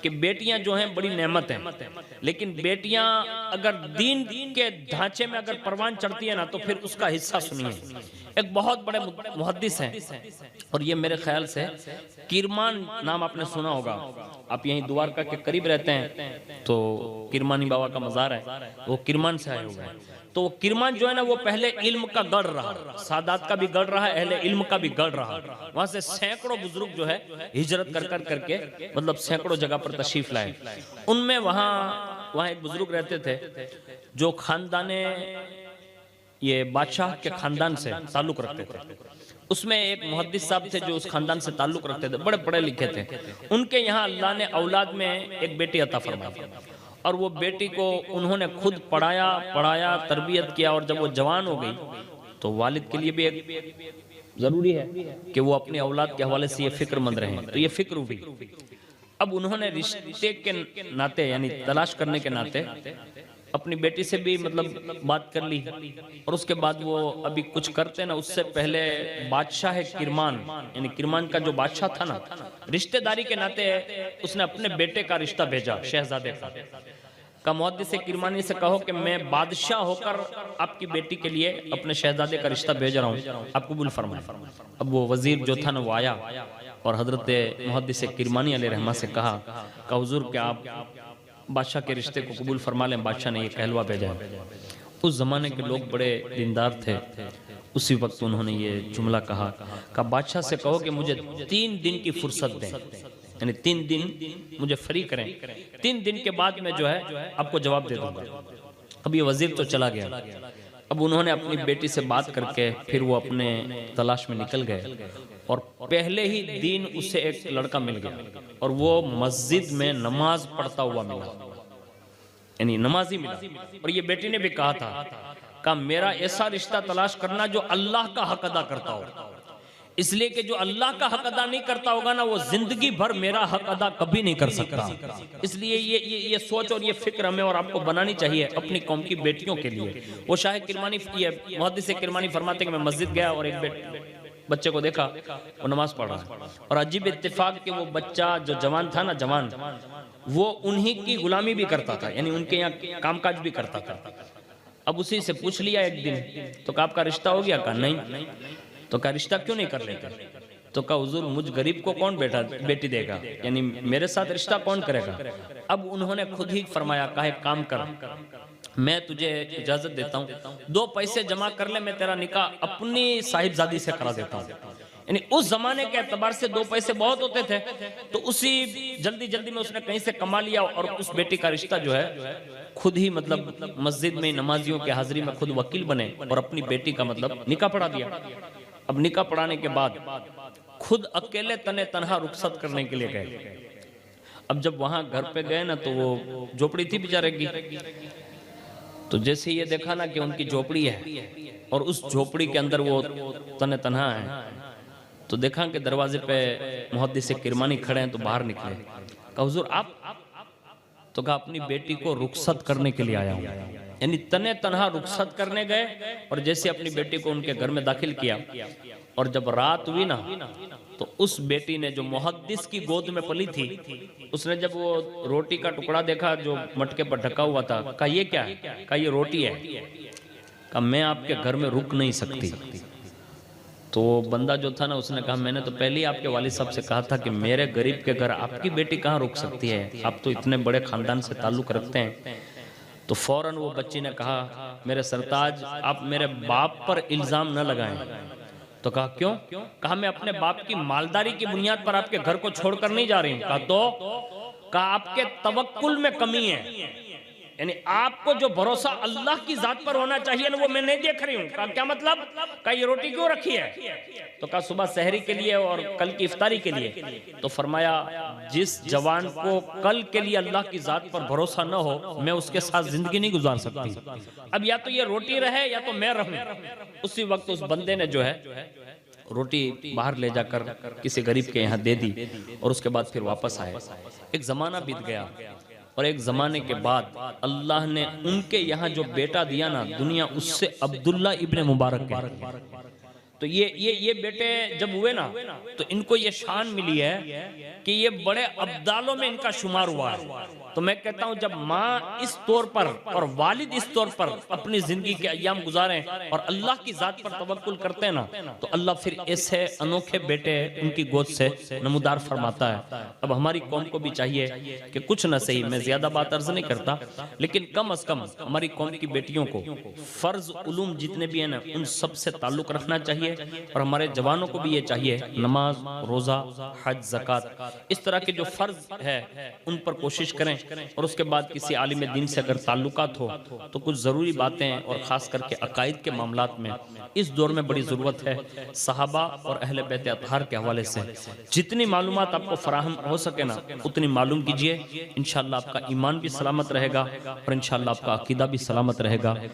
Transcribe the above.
کہ بیٹیاں جو ہیں بڑی نعمت ہیں، لیکن بیٹیاں اگر دین کے ڈھانچے میں اگر پروان چڑھتی ہیں نا تو پھر اس کا حصہ سنیے۔ ایک بہت بڑے محدث ہیں اور یہ میرے خیال سے کرمان نام آپ نے سنا ہوگا، آپ یہیں دوارکا کے قریب رہتے ہیں تو کرمانی بابا کا مزار ہے، وہ کرمان سے آئے ہوئے ہیں۔ تو وہ کرمان جو ہے نا وہ پہلے علم کا گڑھ رہا، سادات کا بھی گڑھ رہا، اہل علم کا بھی گڑھ رہا۔ وہاں سے سینکڑوں بزرگ جو ہے ہجرت کر کے مطلب سینکڑوں جگہ پر تشریف لائے۔ ان میں وہاں ایک بزرگ رہتے تھے جو خاندان یہ بادشاہ کے خاندان سے تعلق رکھتے تھے۔ اس میں ایک محدث صاحب تھے جو اس خاندان سے تعلق رکھتے تھے، بڑے پڑھے لکھے تھے۔ ان کے یہاں اللہ نے اولاد میں ایک بیٹی عطا فرمائی اور وہ بیٹی کو انہوں نے خود پڑھایا، تربیت کیا، اور جب وہ جوان ہو گئی تو والد کے لیے بھی ایک ضروری ہے کہ وہ اپنی اولاد کے حوالے سے یہ فکر مند رہیں، تو یہ فکر ہوئی۔ اب انہوں نے رشتے کے ناطے یعنی تلاش کرنے کے ناطے اپنی بیٹی سے بھی مطلب بات کر لی، اور اس کے بعد وہ ابھی کچھ کرتے نا اس سے پہلے بادشاہ کرمان یعنی کرمان کا جو بادشاہ تھا نا، رشتہ داری کے ناطے اس نے اپنے بیٹے کا رشتہ بھیجا، شہزادے کا محدث کرمانی سے کہو کہ میں بادشاہ ہو کر آپ کی بیٹی کے لیے اپنے شہزادے کا رشتہ بھیج رہا ہوں، آپ قبول فرمائیں۔ اب وہ وزیر جو تھا نا وہ آیا اور حضرت محدث کرمانی علیہ رحمہ سے کہا کہ حضور کہ آپ بادشاہ کے رشتے کو قبول فرما لیں، بادشاہ نے یہ کہلوا بھیجا ہے۔ اس زمانے کے لوگ بڑے دیندار تھے، اسی وقت انہوں نے یہ جملہ کہا کہ بادشاہ سے کہو کہ مجھے 3 دن کی فرصت دیں، یعنی 3 دن مجھے فری کریں، 3 دن کے بعد میں جو ہے آپ کو جواب دے دوں گا۔ اب یہ وزیر تو چلا گیا، اب انہوں نے اپنی بیٹی سے بات کر کے پھر وہ اپنے تلاش میں نکل گئے، اور پہلے ہی دن اسے ایک لڑکا مل گیا اور وہ مسجد میں نماز پڑھتا ہوا ملا، یعنی نمازی ملا۔ اور یہ بیٹی نے بھی کہا تھا کہ میرا ایسا رشتہ تلاش کرنا جو اللہ کا حق ادا کرتا ہو، اس لیے کہ جو اللہ کا حق ادا نہیں کرتا ہوگا نا وہ زندگی بھر میرا حق ادا کبھی نہیں کر سکتا۔ اس لیے یہ سوچ اور یہ فکر ہمیں اور آپ کو بنانی چاہیے اپنی قوم کی بیٹیوں کے لیے۔ وہ شاہ کرمانی یہ محدث کرمانی فرماتے ہیں کہ میں مسجد گیا اور ایک بچے کو دیکھا وہ نماز پڑھ رہا ہے، اور عجیب اتفاق کہ وہ بچہ جو جوان تھا نا، جوان وہ انہی کی غلامی بھی کرتا تھا، یعنی ان کے یہاں کام کاج بھی کرتا تھا۔ اب اسی سے پوچھ لیا ایک دن تو کہ آپ کا رشتہ ہو گیا؟ کہا نہیں۔ تو کہا رشتہ کیوں نہیں کر لیتے؟ تو کہا حضور مجھ غریب کو کون بیٹی دے گا، یعنی میرے ساتھ رشتہ کون کرے گا؟ اب انہوں نے خود ہی فرمایا کہا ایک کام کر، میں تجھے اجازت دیتا ہوں 2 پیسے جمع کر لے، میں تیرا نکاح اپنی صاحبزادی سے کرا دیتا ہوں۔ یعنی اس زمانے کے اعتبار سے 2 پیسے بہت ہوتے تھے، تو اسی جلدی میں اس نے کہیں سے کما لیا اور اس بیٹی کا رشتہ جو ہے خود ہی مطلب مسجد میں نمازیوں کے حاضری میں خود وکیل بنے اور اپنی بیٹی کا مطلب نکاح پڑھا دیا۔ اب نکاح پڑھانے کے بعد خود اکیلے تنہا رخصت کرنے کے لیے گئے۔ اب جب وہاں گھر پہ گئے نا تو وہ جھوپڑی تھی بیچارے کی، تو جیسے یہ دیکھا نا کہ ان کی جھوپڑی ہے اور اس جھوپڑی کے اندر وہ تنہا ہے، تو دیکھا کہ دروازے پہ محدث کرمانی کھڑے ہیں، تو باہر نکلے، کہا حضور آپ؟ تو کہا اپنی بیٹی کو رخصت کرنے کے لیے آیا ہوں، یعنی تنہا رخصت کرنے گئے، اور جیسے اپنی بیٹی کو ان کے گھر میں داخل کیا، اور جب رات ہوئی نا تو اس بیٹی نے جو محدث کی گود میں پلی تھی، اس نے جب وہ روٹی کا ٹکڑا دیکھا جو مٹکے پر ڈھکا ہوا تھا، کہا یہ کیا ہے؟ کہا یہ روٹی ہے۔ کہا میں آپ کے گھر میں رک نہیں سکتی۔ تو وہ بندہ جو تھا نا اس نے کہا میں نے تو پہلے ہی آپ کے والد صاحب سے کہا تھا کہ میرے غریب کے گھر آپ کی بیٹی کہاں رک سکتی ہے، آپ تو اتنے بڑے خاندان سے تعلق رکھتے ہیں۔ تو فوراً وہ بچی نے کہا میرے سرتاج آپ میرے باپ پر الزام نہ لگائیں۔ تو کہا کیوں؟ کہا میں اپنے باپ کی مالداری کی بنیاد پر آپ کے گھر کو چھوڑ کر نہیں جا رہی ہوں۔ کہا تو؟ کہا آپ کے توکل میں کمی ہے، یعنی آپ کو جو بھروسہ اللہ کی ذات پر ہونا چاہیے نا وہ میں نہیں دیکھ رہی ہوں۔ کہا کیا مطلب؟ کہا یہ روٹی کیوں رکھی ہے؟ تو کہا صبح سحری کے لیے اور کل کی افطاری کے لیے۔ تو فرمایا جس جوان کو کل کے لیے اللہ کی ذات پر بھروسہ نہ ہو میں اس کے ساتھ زندگی نہیں گزار سکتی، اب یا تو یہ روٹی رہے یا تو میں رہوں۔ اسی وقت اس بندے نے جو ہے روٹی باہر لے جا کر کسی غریب کے یہاں دے دی، اور اس کے بعد پھر واپس آئے۔ ایک زمانہ بیت گیا، اور ایک زمانے کے بعد اللہ نے ان کے یہاں جو بیٹا دیا نا دنیا اس سے عبداللہ ابن مبارک کے، تو یہ بیٹے جب ہوئے نا تو ان کو یہ شان ملی ہے کہ یہ بڑے ابدالوں میں ان کا شمار ہوا ہے. تو میں کہتا ہوں جب ماں اس طور پر اور والد اس طور پر اپنی زندگی کے ایام گزاریں اور اللہ کی ذات پر توکل کرتے ہیں نا تو اللہ پھر ایسے انوکھے بیٹے ان کی گود سے نمودار فرماتا ہے. اب ہماری قوم کو بھی چاہیے کہ کچھ نہ صحیح، میں زیادہ بات عرض نہیں کرتا، لیکن کم از کم ہماری قوم کی بیٹیوں کو فرض علوم جتنے بھی ہیں نا ان سب سے تعلق رکھنا چاہیے. اور ہمارے جوانوں کو بھی یہ چاہیے نماز، روزہ، حج، زکوٰۃ، اس طرح کے جو فرض ہے ان پر کوشش کریں. اور اس کے بعد کسی عالم دین سے اگر تعلقات ہو تو کچھ ضروری باتیں اور خاص کر کے عقائد کے معاملات میں اس دور میں بڑی ضرورت ہے. صحابہ اور اہل بیت اطہار کے حوالے سے جتنی معلومات آپ کو فراہم ہو سکے نا اتنی معلوم کیجئے. انشاءاللہ آپ کا ایمان بھی سلامت رہے گا اور انشاءاللہ آپ کا عقیدہ بھی سلامت رہے گا.